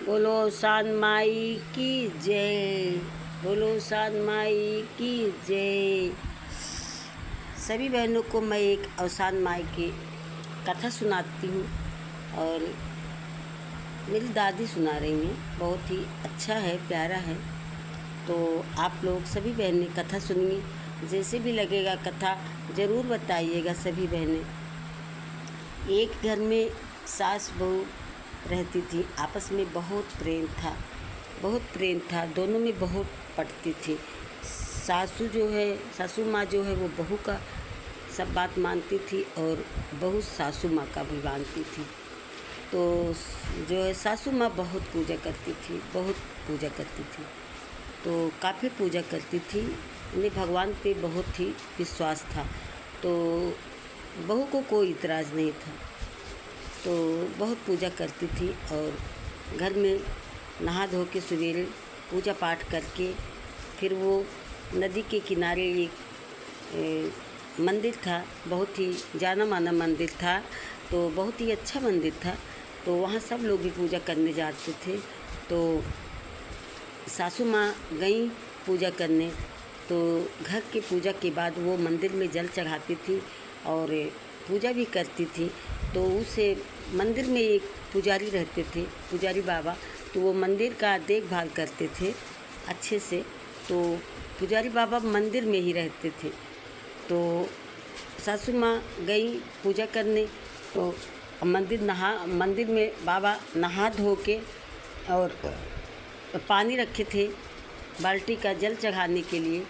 बोलो शान माई की जय। बोलो शान माई की जय। सभी बहनों को मैं एक अवसान माई की कथा सुनाती हूँ और मेरी दादी सुना रही हैं। बहुत ही अच्छा है, प्यारा है। तो आप लोग सभी बहनें कथा सुनिए। जैसे भी लगेगा कथा ज़रूर बताइएगा सभी बहनें। एक घर में सास बहू रहती थी। आपस में बहुत प्रेम था, बहुत प्रेम था। दोनों में बहुत पटती थी। सासू माँ जो है वो बहू का सब बात मानती थी और बहू सासू माँ का भी मानती थी। तो जो है सासू माँ बहुत पूजा करती थी, बहुत पूजा करती थी। तो काफ़ी पूजा करती थी। उन्हें भगवान पे बहुत ही विश्वास था। तो बहू को कोई इतराज़ नहीं था। तो बहुत पूजा करती थी और घर में नहा धो के सवेरे पूजा पाठ करके फिर वो नदी के किनारे एक मंदिर था। बहुत ही जाना माना मंदिर था। तो बहुत ही अच्छा मंदिर था। तो वहाँ सब लोग भी पूजा करने जाते थे। तो सासू माँ गई पूजा करने। तो घर की पूजा के बाद वो मंदिर में जल चढ़ाती थी और पूजा भी करती थी। तो उसे मंदिर में एक पुजारी रहते थे, पुजारी बाबा। तो वो मंदिर का देखभाल करते थे अच्छे से। तो पुजारी बाबा मंदिर में ही रहते थे। तो सासू माँ गई पूजा करने। तो मंदिर में बाबा नहा धो के और पानी रखे थे बाल्टी का जल चढ़ाने के लिए।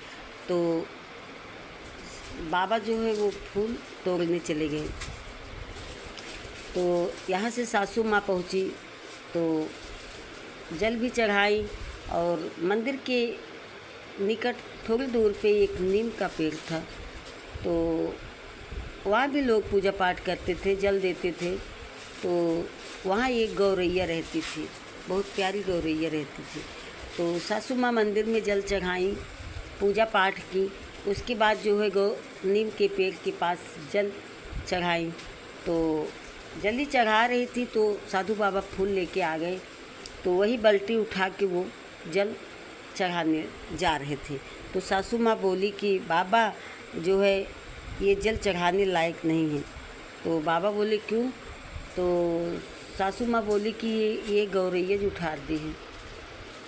तो बाबा जो है वो फूल तोड़ने चले गए। तो यहाँ से सासू माँ पहुँची तो जल भी चढ़ाई और मंदिर के निकट थोड़ी दूर पे एक नीम का पेड़ था। तो वहाँ भी लोग पूजा पाठ करते थे, जल देते थे। तो वहाँ एक गौरैया रहती थी, बहुत प्यारी गौरैया रहती थी। तो सासू माँ मंदिर में जल चढ़ाई, पूजा पाठ की। उसके बाद जो है नीम के पेड़ के पास जल चढ़ाई। तो जल्दी चढ़ा रही थी तो साधु बाबा फूल लेके आ गए। तो वही बाल्टी उठा के वो जल चढ़ाने जा रहे थे। तो सासू माँ बोली कि बाबा जो है ये जल चढ़ाने लायक नहीं है। तो बाबा बोले क्यों? तो सासू माँ बोली कि ये गौरैया जो उठा दी है।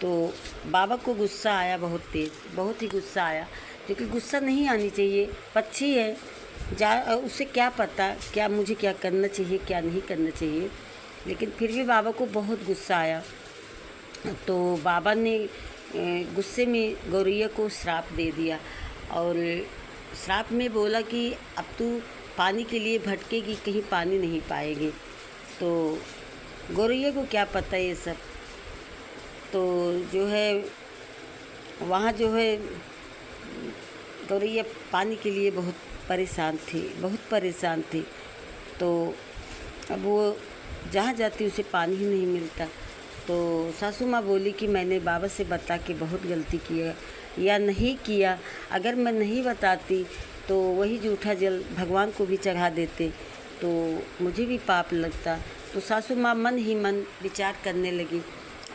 तो बाबा को गुस्सा आया, बहुत तेज़, बहुत ही गुस्सा आया। क्योंकि गुस्सा नहीं आनी चाहिए, पक्षी है, उसे क्या पता क्या मुझे क्या करना चाहिए क्या नहीं करना चाहिए। लेकिन फिर भी बाबा को बहुत गुस्सा आया। तो बाबा ने गुस्से में गौरैया को श्राप दे दिया और श्राप में बोला कि अब तू पानी के लिए भटकेगी, कहीं पानी नहीं पाएगी। तो गौरैया को क्या पता ये सब। तो जो है वहाँ जो है गौरैया पानी के लिए बहुत परेशान थी, बहुत परेशान थी। तो अब वो जहाँ जाती उसे पानी ही नहीं मिलता। तो सासू माँ बोली कि मैंने बाबा से बता के बहुत गलती किया या नहीं किया। अगर मैं नहीं बताती तो वही जूठा जल भगवान को भी चढ़ा देते तो मुझे भी पाप लगता। तो सासू माँ मन ही मन विचार करने लगी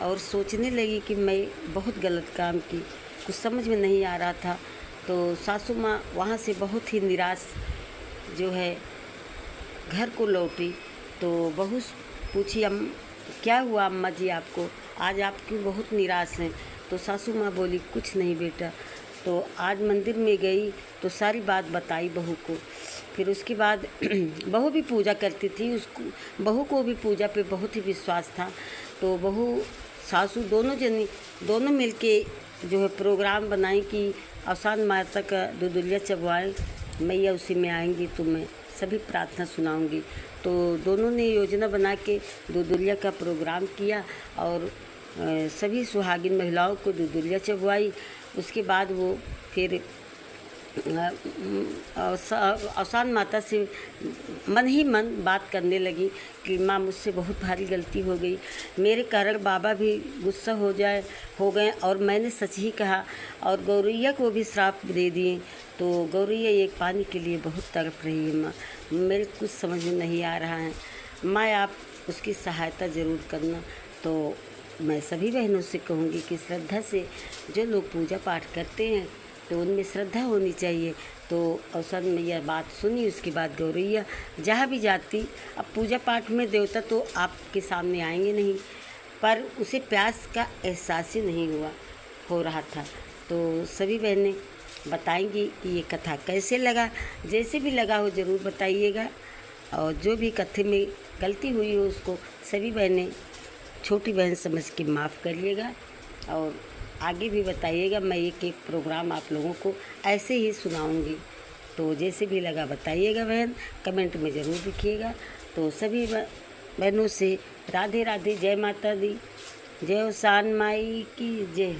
और सोचने लगी कि मैं बहुत गलत काम की, कुछ समझ में नहीं आ रहा था। तो सासू माँ वहाँ से बहुत ही निराश जो है घर को लौटी। तो बहू पूछी क्या हुआ अम्मा जी आपको, आज आप क्यों बहुत निराश हैं? तो सासू माँ बोली कुछ नहीं बेटा। तो आज मंदिर में गई तो सारी बात बताई बहू को। फिर उसके बाद बहू भी पूजा करती थी, उसको बहू को भी पूजा पे बहुत ही विश्वास था। तो बहू सासू दोनों मिलके जो है प्रोग्राम बनाई कि अवसान माता का दुदुलिया चबवाएँ, मैया उसी में आएंगी तो मैं सभी प्रार्थना सुनाऊंगी। तो दोनों ने योजना बना के दुदुलिया का प्रोग्राम किया और सभी सुहागिन महिलाओं को दुदुलिया चबवाई। उसके बाद वो फिर अवसान माता से मन ही मन बात करने लगी कि माँ मुझसे बहुत भारी गलती हो गई, मेरे कारण बाबा भी गुस्सा हो गए और मैंने सच ही कहा और गौरैया को भी श्राप दे दिए। तो गौरैया एक पानी के लिए बहुत तड़प रही है माँ, मेरे कुछ समझ में नहीं आ रहा है। माँ आप उसकी सहायता ज़रूर करना। तो मैं सभी बहनों से कहूँगी कि श्रद्धा से जो लोग पूजा पाठ करते हैं तो उनमें श्रद्धा होनी चाहिए। तो अवसर में यह बात सुनी, उसके बाद गौरैया जहाँ भी जाती, अब पूजा पाठ में देवता तो आपके सामने आएंगे नहीं, पर उसे प्यास का एहसास ही नहीं हो रहा था। तो सभी बहनें बताएंगी कि ये कथा कैसे लगा। जैसे भी लगा हो ज़रूर बताइएगा, और जो भी कथे में गलती हुई हो उसको सभी बहनें छोटी बहन समझ के माफ़ करिएगा, और आगे भी बताइएगा। मैं एक एक प्रोग्राम आप लोगों को ऐसे ही सुनाऊंगी। तो जैसे भी लगा बताइएगा बहन, कमेंट में ज़रूर लिखिएगा। तो सभी बहनों से राधे राधे, जय माता दी, जय शान माई की जय।